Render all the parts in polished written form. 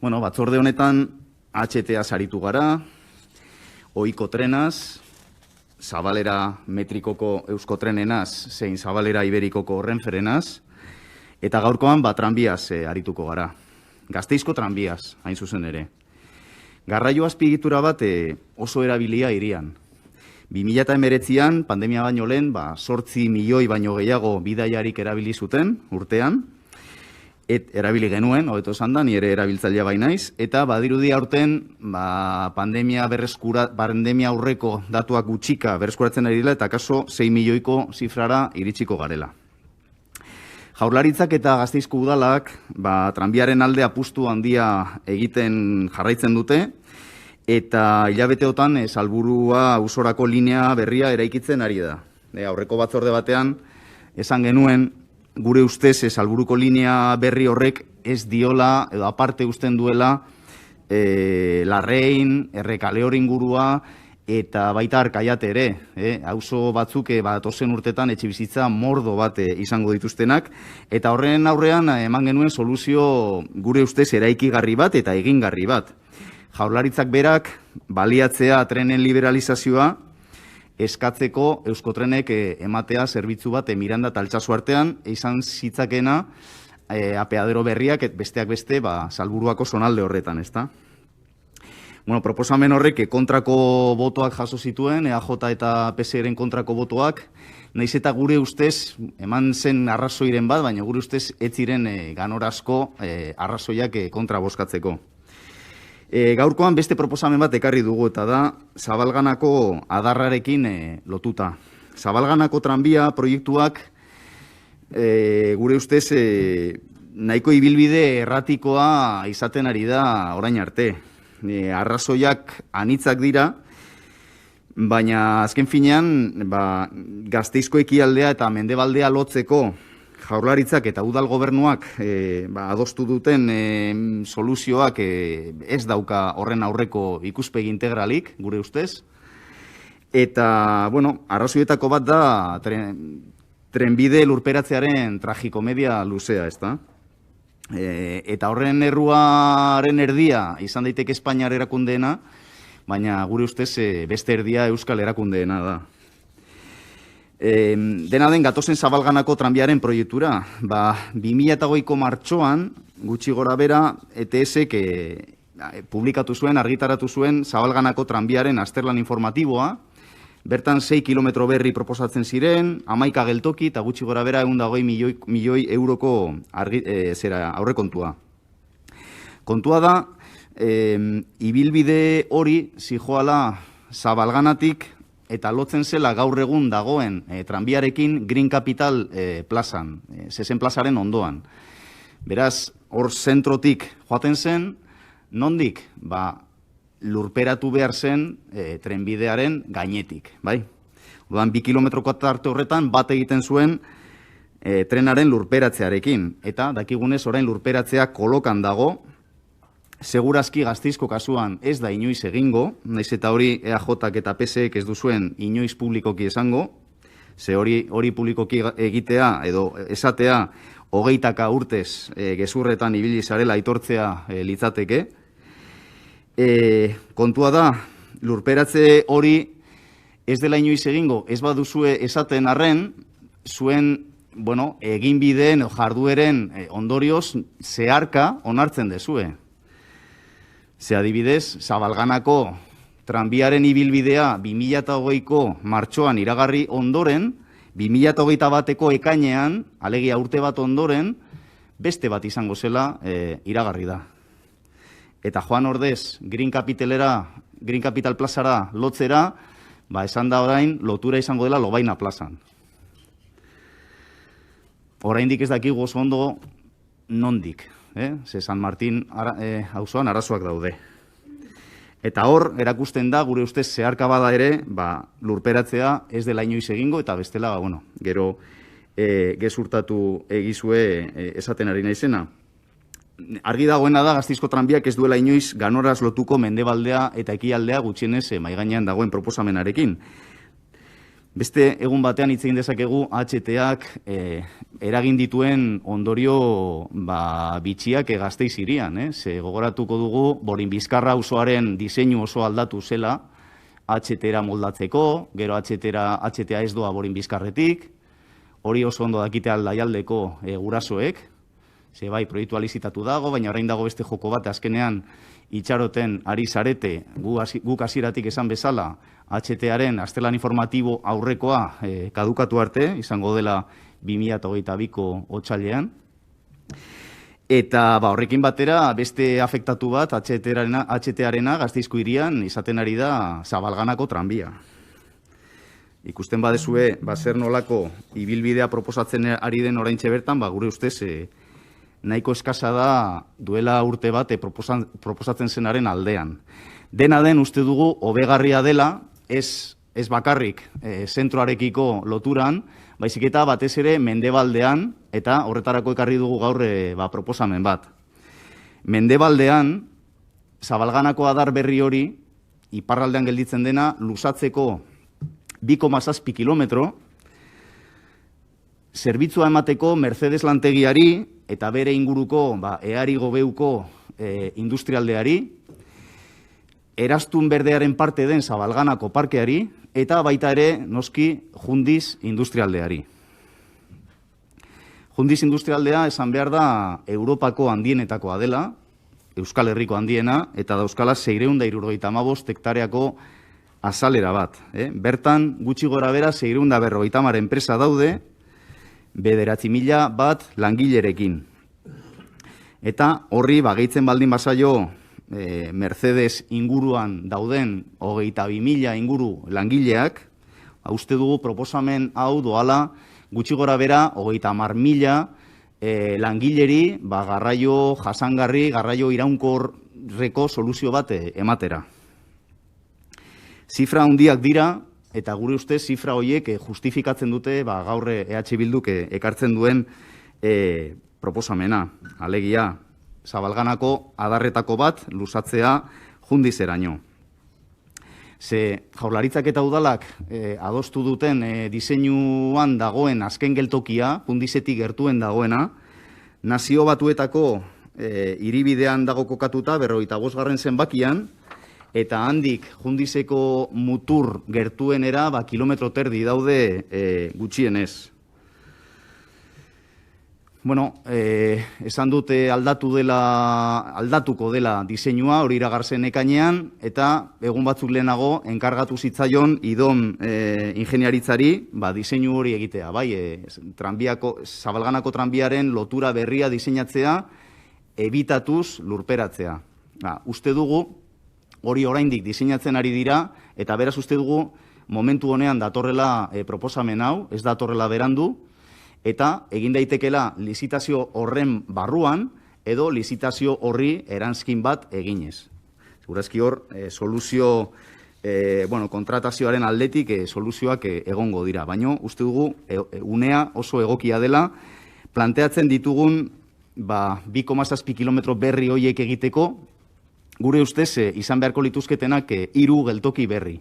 Bueno, batzorde honetan HTA saritu gara, ohiko trenaz, Zabalera metrikoko euskotrenenaz, zein Zabalera iberikoko Renferenaz, eta gaurkoan tranbiaz arituko gara. Gasteizko tranbiaz, hain zuzen ere. Garraio azpiegitura bat oso erabilia hirian. 2019an, pandemia baino lehen, 8 milioi baino gehiago bidaiarik erabili zuten urtean, erabili genuen, hobeto esan da, ni ere erabiltzailea bainaiz, eta badirudi aurten pandemia aurreko datuak gutxika berreskuratzen ari dela, eta kaso 6 milioiko zifrara iritsiko garela. Jaurlaritzak eta Gasteizko udalak tranbiaren alde apustu handia egiten jarraitzen dute, eta hilabeteotan Salburua ausorako linea berria eraikitzen ari da. Aurreko batzorde batean esan genuen, gure ustez Salburuko linea berri horrek ez diola, edo aparte uzten duela, Larrein, Errekaleor ingurua, eta baita Arkaiate ere. Auzo batzuk datozen urtetan etxebizitza mordo bat izango dituztenak, eta horren aurrean eman genuen soluzio gure ustez eraikigarri bat eta egingarri bat. Jaurlaritzak berak baliatzea trenen liberalizazioa, eskatzeko Euskotrenek ematea zerbitzu bat Miranda eta Altsasu artean, izan zitzakena apeadero berriak besteak beste Salburuako zonalde horretan, ezta? Bueno, proposamen horrek kontrako botoak jaso zituen, EAJ eta PSeren kontrako botoak, nahiz eta gure ustez, eman zen arrazoiren bat, baina gure ustez ez ziren ganorazko arrazoiak kontra bozkatzeko. Gaurkoan beste proposamen bat ekarri dugu, eta da Zabalganako adarrarekin lotuta. Zabalganako tranbia proiektuak gure ustez nahiko ibilbide erratikoa izaten ari da orain arte. Arrazoiak anitzak dira, baina azken finean Gasteizko ekialdea eta Mendebaldea lotzeko Jaurlaritzak eta udal gobernuak adostu duten soluzioak ez dauka horren aurreko ikuspegi integralik, gure ustez. Eta, bueno, arrazoietako bat da trenbide lurperatzearen tragikomedia luzea, ezta? Eta horren erruaren erdia izan daiteke Espainiar erakundeena, baina gure ustez beste erdia Euskal erakundeena da. Dena den gatozen Zabalganako tranbiaren proiektura. 2008ko martxoan, gutxi gora bera, ETSek publikatu zuen, argitaratu zuen Zabalganako tranbiaren azterlan informatiboa. Bertan 6 kilometro berri proposatzen ziren, 11 geltoki eta gutxi gora bera 120 milioi euroko aurrekontua. Kontua da, ibilbide hori zijoala Zabalganatik eta lotzen zela gaur egun dagoen tranbiarekin Green Capital plazan, Zezen plazaren ondoan. Beraz, hor zentrotik joaten zen, nondik? Lurperatu behar zen trenbidearen gainetik, bai? Orduan, 2 kilometroko tarte horretan bat egiten zuen trenaren lurperatzearekin. Eta, dakigunez, orain lurperatzea kolokan dago, segurazki Gasteizko kasuan ez da inoiz egingo, naiz eta hori EAJak eta PSek ez duzuen inoiz publikoki esango, ze hori publikoki egitea edo esatea 20 urtez gezurretan ibili zarela aitortzea litzateke. Kontua da, lurperatze hori ez dela inoiz egingo, ez baduzue esaten arren, zuen eginbideen jardueren ondorioz zeharka onartzen dezue. Ze adibidez, Zabalganako tranbiaren ibilbidea 2008ko martxoan iragarri ondoren, 2021ko ekainean, alegia urte bat ondoren, beste bat izango zela iragarri da. Eta joan ordez, Green Capital plazara lotzera, esan da orain, lotura izango dela Lobaina plazan. Oraindik ez dakigu oso ondo nondik. Ze San Martin auzoan arazoak daude. Eta hor, erakusten da, gure ustez zeharka bada ere, lurperatzea ez dela inoiz egingo, eta bestela, gero gezurtatu egizue esaten ari naizena. Argi dagoena da, Gasteizko tranbiak ez duela inoiz ganoraz lotuko Mendebaldea eta ekialdea gutxienez maigainean dagoen proposamenarekin. Beste egun batean hitz egin dezakegu HT-ak eragin dituen ondorio bitxiak Gasteiz hirian. Ze gogoratuko dugu, Borin Bizkarra auzoaren diseinu oso aldatu zela, HT-era moldatzeko, gero HT-a ez doa Borin Bizkarretik, hori oso ondo dakite Aldaialdeko gurasoek, ze bai, proiektua lizitatu dago, baina orain dago beste joko bat, azkenean itxaroten ari zarete, guk hasieratik esan bezala, HT-aren astelan informatibo aurrekoa kadukatu arte, izango dela 2022ko otsailean. Eta horrekin batera, beste afektatu bat, HT-arena Gasteizko hirian izaten ari da Zabalganako tranbia. Ikusten badezue, zer nolako ibilbidea proposatzen ari den oraintxe bertan, gure ustez, nahiko eskasa da duela urte bat proposatzen zenaren aldean. Dena den uste dugu hobegarria dela, ez bakarrik zentroarekiko loturan, baizik eta batez ere mendebaldean, eta horretarako ekarri dugu gaur proposamen bat. Mendebaldean, Zabalganako adar berri hori, iparraldean gelditzen dena, luzatzeko 2,7 kilometro, zerbitzua emateko Mercedes lantegiari eta bere inguruko Eari Gobeuko industrialdeari, Erastun Berdearen parte den Zabalganako parkeari, eta baita ere, noski, Jundiz industrialdeari. Jundiz industrialdea esan behar da Europako handienetakoa dela, Euskal Herriko handiena, eta dauzkala 675 hektareako azalera bat. Bertan, gutxi gora bera 650 enpresa daude, 9.000 bat langilerekin. Eta horri, gehitzen baldin bazaio, Mercedes inguruan dauden 22.000 inguru langileak, uste dugu proposamen hau doala gutxi gora bera 30.000 langileri garraio jasangarri, garraio iraunkorreko soluzio bat ematera. Zifra handiak dira, eta gure ustez zifra horiek justifikatzen dute gaur EH Bilduk ekartzen duen proposamena, alegia. Zabalganako adarretako bat luzatzea Jundizeraino. Ze Jaurlaritzak eta udalak adostu duten diseinuan dagoen azken geltokia, Jundizetik gertuen dagoena, Nazio Batuetako hiribidean dago kokatuta 55. zenbakian, eta handik Jundizeko mutur gertuenera kilometro terdi daude gutxienez. Bueno, esan dute aldatuko dela diseinua, hori iragartzen ekainean, eta egun batzuk lehenago enkargatu zitzaion idom ingeniaritzari diseinu hori egitea. Bai, Zabalganako tranbiaren lotura berria diseinatzea, ebitatuz lurperatzea. Uste dugu, hori oraindik diseinatzen ari dira, eta beraz uste dugu momentu honean datorrela proposamen hau, ez datorrela berandu, eta egin daitekela lizitazio horren barruan edo lizitazio horri erantzkin bat eginez. Segurazki hor, soluzio, kontratazioaren aldetik soluzioak egongo dira. Baina uste dugu unea oso egokia dela, planteatzen ditugun 2,7 kilometro berri horiek egiteko, gure ustez izan beharko lituzketenak 3 geltoki berri.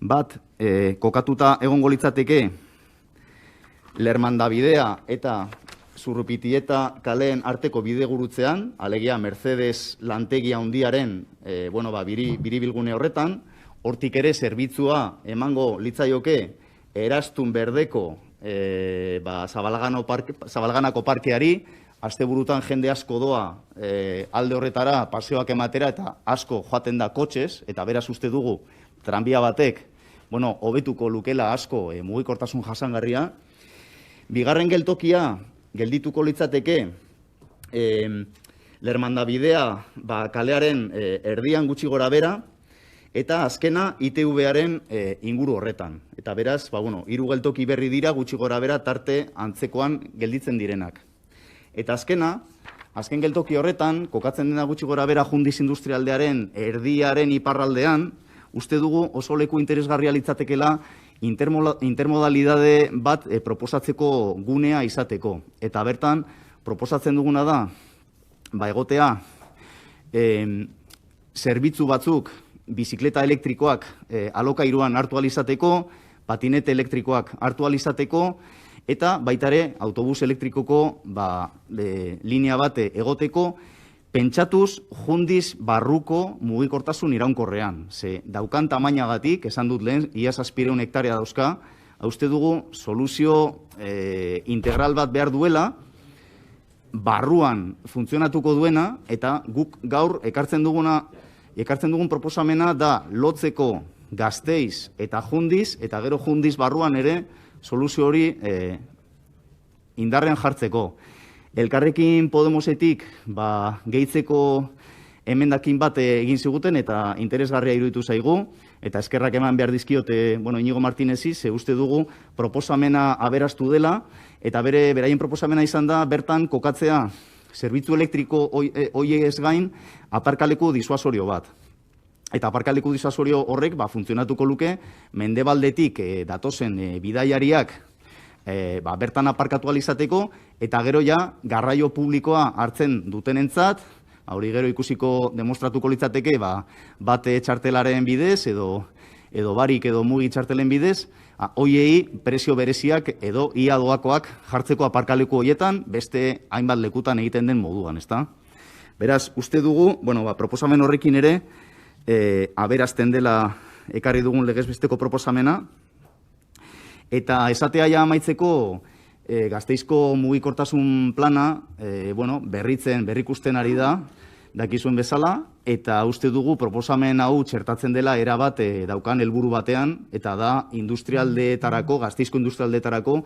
Bat, kokatuta egongo litzateke, Lermandabidea eta Zurrupitieta kaleen arteko bidegurutzean, alegia Mercedes lantegia handiaren biribilgune horretan, hortik ere zerbitzua emango litzaioke Erastun Berdeko Zabalganako parkeari, asteburutan jende asko doa alde horretara paseoak ematera eta asko joaten da kotxez, eta beraz uste dugu tranbia batek hobetuko lukela asko mugikortasun jasangarria. Bigarren geltokia geldituko litzateke Lermandabidea kalearen erdian gutxi gora bera, eta azkena ITV-aren inguru horretan. Eta beraz, 3 geltoki berri dira gutxi gora bera tarte antzekoan gelditzen direnak. Eta azken geltoki horretan, kokatzen dena gutxi gora bera Jundiz industrialdearen erdiaren iparraldean, uste dugu oso leku interesgarria litzatekela intermodalidade bat proposatzeko gunea izateko. Eta bertan, proposatzen duguna da, egotea, zerbitzu batzuk, bizikleta elektrikoak alokairuan hartu alizateko, patinete elektrikoak hartu ahal izateko, eta baita ere autobus elektrikoko linea bat egoteko, pentsatuz jundiz barruko mugikortasun iraunkorrean. Ze daukan tamainagatik, esan dut lehen, ia 700 hektarea dauzka, uste dugu soluzio integral bat behar duela, barruan funtzionatuko duena, eta guk gaur ekartzen dugun proposamena da lotzeko Gasteiz eta Jundiz, eta gero Jundiz barruan ere soluzio hori indarrean jartzeko. Elkarrekin Podemosetik gehitzeko emendakin bat egin ziguten eta interesgarria iruditu zaigu, eta eskerrak eman behar dizkiote Inigo Martinezi, ze uste dugu proposamena aberastu dela, eta beraien proposamena izan da bertan kokatzea zerbitzu elektriko hoiez gain aparkaleku disuasorio bat. Eta aparkaleku disuasorio horrek funtzionatuko luke mendebaldetik datozen bidaiariak bertan aparkatu ahal izateko, eta gero ja garraio publikoa hartzen dutenentzat, hori gero ikusiko demostratuko litzateke bat txartelaren bidez edo barik edo mugi txartelen bidez, hoiei prezio bereziak edo ia doakoak jartzeko aparkaleku horietan beste hainbat lekutan egiten den moduan, ezta? Beraz, uste dugu, proposamen horrekin ere aberazten dela ekarri dugun legezbesteko proposamena, eta esatea ja amaitzeko Gasteizko mugikortasun plana berrikusten ari da, dakizuen bezala, eta uste dugu proposamen hau txertatzen dela erabat daukan helburu batean, eta da industrialdeetarako, Gasteizko industrialdeetarako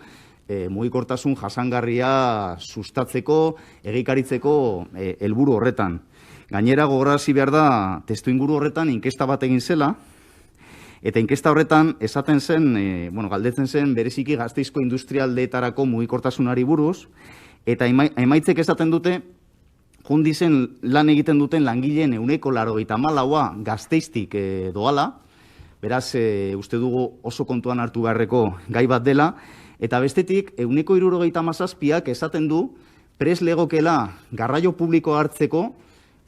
mugikortasun jasangarria sustatzeko, egikaritzeko helburu horretan. Gainera gogorarazi behar da testuinguru horretan inkesta bat egin zela, eta inkesta horretan esaten zen, galdetzen zen bereziki Gasteizko industrialdeetarako mugikortasunari buruz, eta emaitzek esaten dute, Jundizen lan egiten duten langileen 94% Gasteiztik doala, beraz, uste dugu oso kontuan hartu beharreko gai bat dela, eta bestetik, 77%ak esaten du, prest legokela garraio publiko hartzeko,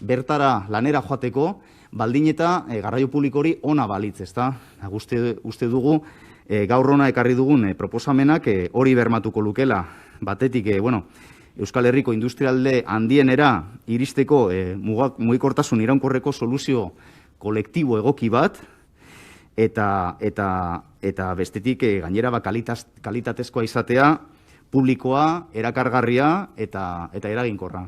bertara lanera joateko, baldin eta garraio publiko hori ona balitz, ezta? Uste dugu, gaur hona ekarri dugun proposamenak hori bermatuko lukela. Batetik, Euskal Herriko industrialde handienera iristeko mugikortasun iraunkorreko soluzio kolektibo egoki bat, eta bestetik gainera kalitatezkoa izatea, publikoa, erakargarria eta eraginkorra.